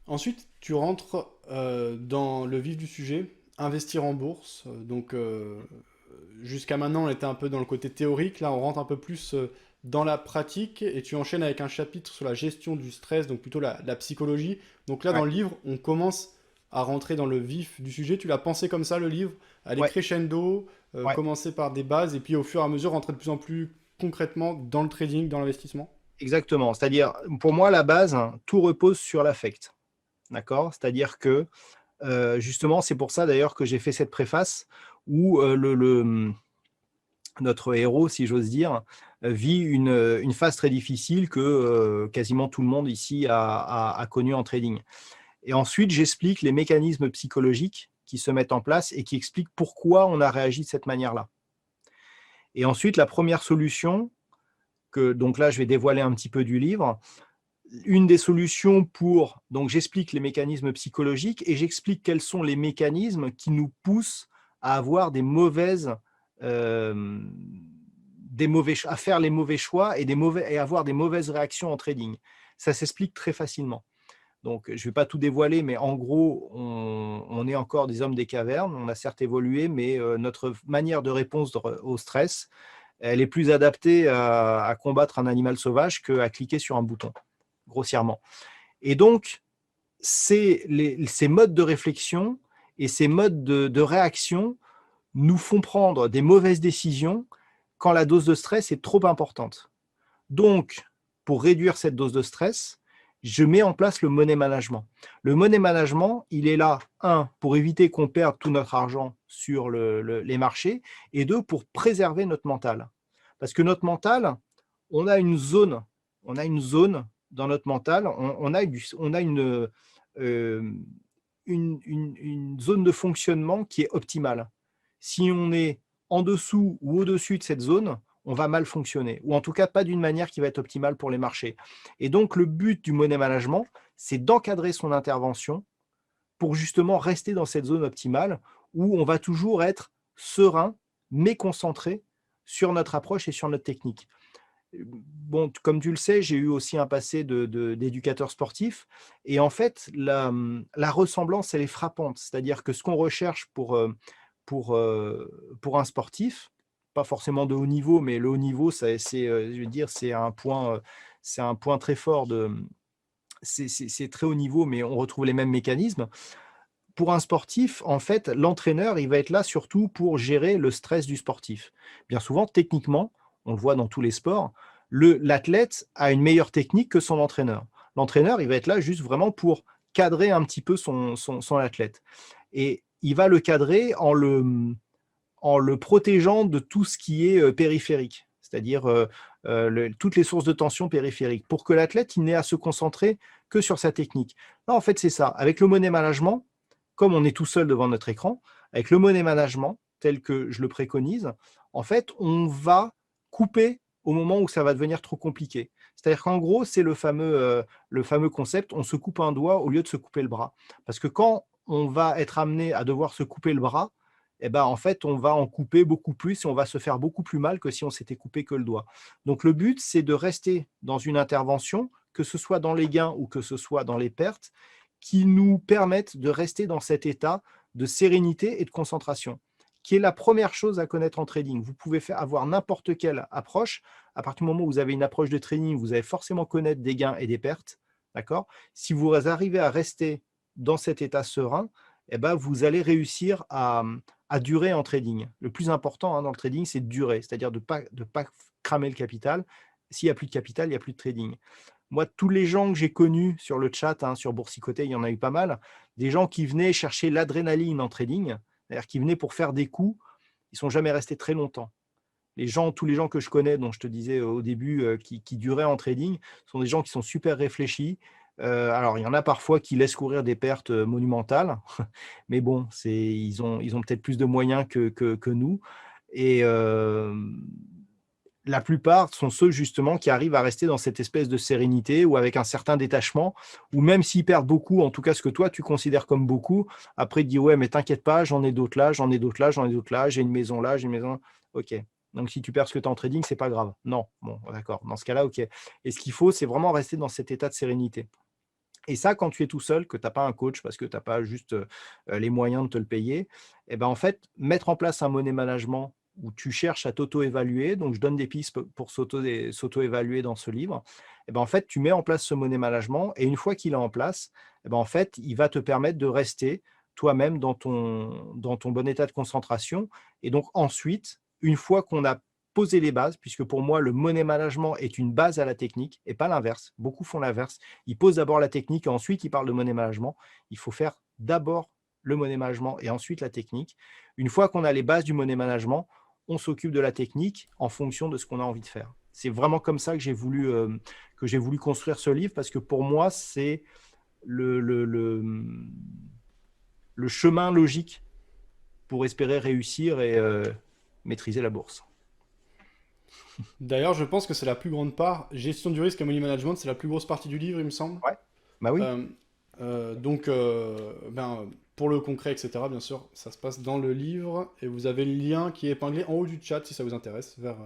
Ensuite, tu rentres dans le vif du sujet, investir en bourse. Jusqu'à maintenant, on était un peu dans le côté théorique. Là, on rentre un peu plus dans la pratique et tu enchaînes avec un chapitre sur la gestion du stress, donc plutôt la psychologie. Donc là, dans Ouais, le livre, on commence à rentrer dans le vif du sujet. Tu l'as pensé comme ça, le livre, aller ouais, crescendo, ouais, commencer par des bases et puis au fur et à mesure rentrer de plus en plus concrètement dans le trading, dans l'investissement. exactement. C'est-à-dire, pour moi, la base, hein, tout repose sur l'affect. D'accord? C'est-à-dire que, justement, c'est pour ça d'ailleurs que j'ai fait cette préface où notre héros, si j'ose dire, vit une phase très difficile que quasiment tout le monde ici a connue en trading. Et ensuite, j'explique les mécanismes psychologiques qui se mettent en place et qui expliquent pourquoi on a réagi de cette manière-là. Et ensuite, la première solution, donc là, je vais dévoiler un petit peu du livre. Une des solutions pour, donc j'explique les mécanismes psychologiques et j'explique quels sont les mécanismes qui nous poussent à avoir euh, à faire les mauvais choix et avoir des mauvaises réactions en trading. Ça s'explique très facilement. Donc, je ne vais pas tout dévoiler, mais en gros, on est encore des hommes des cavernes. On a certes évolué, mais notre manière de répondre au stress, elle est plus adaptée à combattre un animal sauvage qu'à cliquer sur un bouton, grossièrement. Et donc, ces modes de réflexion et ces modes de réaction nous font prendre des mauvaises décisions quand la dose de stress est trop importante. Donc, pour réduire cette dose de stress, je mets en place le money management. Le money management, il est là, un, pour éviter qu'on perde tout notre argent sur les marchés, et deux, pour préserver notre mental. Parce que notre mental, on a une zone, on a une zone dans notre mental, on a euh, une zone de fonctionnement qui est optimale. Si on est en dessous ou au-dessus de cette zone, on va mal fonctionner, ou en tout cas pas d'une manière qui va être optimale pour les marchés. Et donc le but du money management, c'est d'encadrer son intervention pour justement rester dans cette zone optimale où on va toujours être serein, mais concentré sur notre approche et sur notre technique. Bon, comme tu le sais, j'ai eu aussi un passé d'éducateur sportif. Et en fait, la ressemblance, elle est frappante. C'est-à-dire que ce qu'on recherche pour un sportif, pas forcément de haut niveau, mais le haut niveau, je veux dire, c'est un point très fort c'est très haut niveau, mais on retrouve les mêmes mécanismes. Pour un sportif, en fait, l'entraîneur, il va être là surtout pour gérer le stress du sportif. Bien souvent, techniquement, on le voit dans tous les sports, l'athlète a une meilleure technique que son entraîneur. L'entraîneur, il va être là juste vraiment pour cadrer un petit peu son athlète. Et il va le cadrer en le protégeant de tout ce qui est périphérique, c'est-à-dire toutes les sources de tension périphériques, pour que l'athlète il n'ait à se concentrer que sur sa technique. Là, en fait, c'est ça. Avec le money management, comme on est tout seul devant notre écran, avec le money management, tel que je le préconise, en fait, on va couper au moment où ça va devenir trop compliqué. C'est-à-dire qu'en gros, c'est le fameux concept, on se coupe un doigt au lieu de se couper le bras. Parce que quand on va être amené à devoir se couper le bras, eh ben, en fait, on va en couper beaucoup plus et on va se faire beaucoup plus mal que si on s'était coupé que le doigt. Donc, le but, c'est de rester dans une intervention, que ce soit dans les gains ou que ce soit dans les pertes, qui nous permettent de rester dans cet état de sérénité et de concentration, qui est la première chose à connaître en trading. Vous pouvez avoir n'importe quelle approche. À partir du moment où vous avez une approche de trading, vous allez forcément connaître des gains et des pertes. D'accord? Si vous arrivez à rester dans cet état serein, eh ben, vous allez réussir à durer en trading. Le plus important dans le trading, c'est de durer, c'est-à-dire de ne pas cramer le capital. S'il n'y a plus de capital, il n'y a plus de trading. Moi, tous les gens que j'ai connus sur le chat, sur Boursicoté, il y en a eu pas mal, des gens qui venaient chercher l'adrénaline en trading, c'est-à-dire qui venaient pour faire des coups, ils ne sont jamais restés très longtemps. Tous les gens que je connais, dont je te disais au début, qui duraient en trading, sont des gens qui sont super réfléchis. Alors, il y en a parfois qui laissent courir des pertes monumentales, mais bon, ils ont peut-être plus de moyens que nous. Et la plupart sont ceux justement qui arrivent à rester dans cette espèce de sérénité ou avec un certain détachement, ou même s'ils perdent beaucoup, en tout cas ce que toi tu considères comme beaucoup, après ils disent ouais mais t'inquiète pas, j'en ai d'autres là, j'en ai d'autres là, j'en ai d'autres là, j'ai une maison là, j'ai une maison là. Ok. Donc si tu perds ce que tu as en trading, c'est pas grave. Non, bon, d'accord. Dans ce cas-là, ok. Et ce qu'il faut, c'est vraiment rester dans cet état de sérénité. Et ça, quand tu es tout seul, que tu as pas un coach parce que tu as pas juste, les moyens de te le payer, et ben, en fait, mettre en place un money management où tu cherches à t'auto-évaluer, donc je donne des pistes pour s'auto-évaluer dans ce livre. Et ben, en fait, tu mets en place ce money management et une fois qu'il est en place, et ben, en fait, il va te permettre de rester toi-même dans ton bon état de concentration et donc ensuite, une fois qu'on a posé les bases, puisque pour moi, le money management est une base à la technique et pas l'inverse. Beaucoup font l'inverse. Ils posent d'abord la technique et ensuite ils parlent de money management. Il faut faire d'abord le money management et ensuite la technique. Une fois qu'on a les bases du money management, on s'occupe de la technique en fonction de ce qu'on a envie de faire. C'est vraiment comme ça que j'ai voulu construire ce livre parce que pour moi, c'est le, le, le, le chemin logique pour espérer réussir et maîtriser la bourse. D'ailleurs, je pense que c'est la plus grande part. Gestion du risque et money management, c'est la plus grosse partie du livre, il me semble. Ouais, bah oui. Euh, donc, pour le concret, etc., bien sûr, ça se passe dans le livre. Et vous avez le lien qui est épinglé en haut du chat si ça vous intéresse, vers